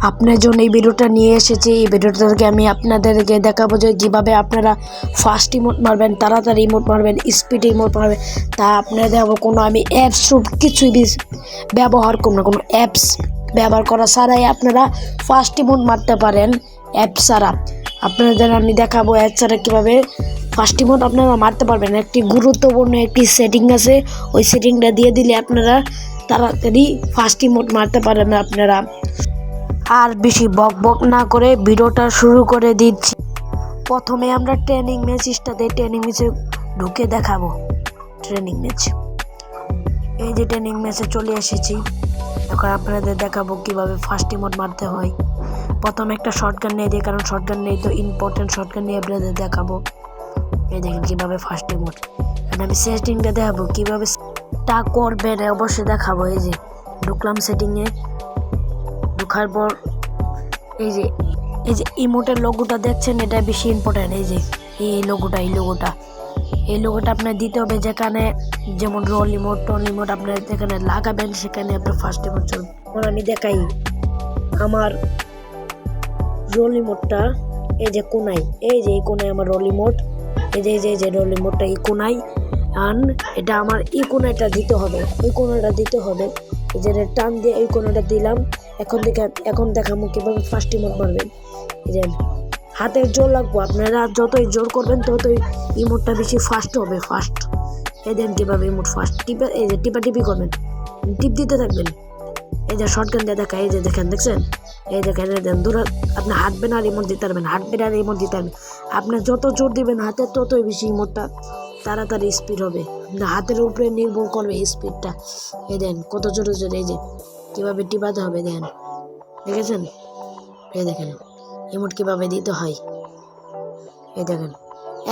আপনার জন্য এই ভিডিওটা নিয়ে এসেছি। এই ভিডিওটা থেকে আমি আপনাদেরকে দেখাবো যে কীভাবে আপনারা ফাস্ট ইমোট মারবেন, তাড়াতাড়ি ইমোট মারবেন, স্পিড ইমোট মারবেন। তা আপনারা দেখবো কোনো আমি অ্যাপস কিছুই ব্যবহার করব না, কোনো অ্যাপস ব্যবহার করা ছাড়াই আপনারা ফাস্ট ইমোট মারতে পারেন অ্যাপস ছাড়া। আপনাদের আমি দেখাবো অ্যাপ ছাড়া কীভাবে ফাস্ট ইমোট আপনারা মারতে পারবেন। একটি গুরুত্বপূর্ণ একটি সেটিং আছে, ওই সেটিংটা দিয়ে দিলে আপনারা তাড়াতাড়ি ফাস্ট ইমোট মারতে পারেন। আপনারা আর বেশি বক বক না করে ভিডিওটা শুরু করে দিচ্ছি। প্রথমে আমরা ট্রেনিং ম্যাচটাতে ট্রেনিং ম্যাচে ঢুকে দেখাবো। ট্রেনিং ম্যাচ, এই যে ট্রেনিং ম্যাচে চলে এসেছি। এখন আপনাদের দেখাবো কিভাবে ফার্স্ট ইমোট মারতে হয়। প্রথমে একটা শটগান নিয়ে দিই, কারণ শটগান নেই তো ইম্পর্টেন্ট শটগান নিয়ে আপনাদের দেখাবো। এই দেখেন কিভাবে ফার্স্ট ইমোট। এখন আমি সেটিংটা দেখাবো কিভাবে তা করবেন, অবশ্যই দেখাবো। এই যে ঢুকলাম সেটিংয়ে, ঢোকার পর এই যে ইমোটের লোগোটা দেখছেন, এটা বেশি ইম্পর্টেন্ট। এই যে এই লোগোটা আপনার দিতে হবে, যেখানে যেমন রোল ইমোট টোন ইমোট আপনার যেখানে লাগাবেন সেখানে আপনার ফার্স্ট ইমোট চলবে। এখন আমি দেখাই আমার রোল ইমোটটা। এই যে কোনায়, এই কোনায় আমার রোল ইমোট। এই যে রোল ইমোটটা এই কোনায়, এটা আমার এই কোনাটা দিতে হবে, এই যে টান দিয়ে এই কোনাটা দিলাম। এখন দেখাবো কিভাবে ফার্স্ট ইমোট মারবেন। এই যে হাতের জোর লাগবো, আপনারা যতই জোর করবেন ততই ইমোটটা বেশি ফাস্ট হবে। এই দেন কিভাবে ইমোট ফাস্ট এই যে টিপি করবেন, টিপ দিতে থাকবেন। এই যে শর্টগান দিয়ে দেখা, এই যে দেখছেন, এই দেখেন দূরে আপনি হাঁটবেন আর ইমোট দিতে পারবেন, আপনি যত জোর দিবেন হাতে ততই বেশি ইমোটটা তাড়াতাড়ি স্পিড হবে। হাতের উপরে নির্ভর করবে স্পিডটা। এই দেন কত জোরে, এই যে কীভাবে টিপাতে হবে দেখেন, দেখেছেন? এই দেখেন ইমোট কীভাবে দিতে হয়। এই দেখেন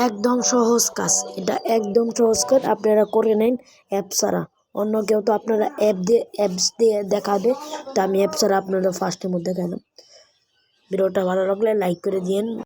একদম সহজ কাজ, এটা একদম সহজ কাজ। আপনারা করে নেন অ্যাপ ছাড়া। অন্য কেউ তো আপনারা অ্যাপস দিয়ে দেখাবে, তা আমি অ্যাপ ছাড়া আপনারা ফার্স্টের মধ্যে দেখালাম। ভিডিওটা ভালো লাগলে লাইক করে দিন।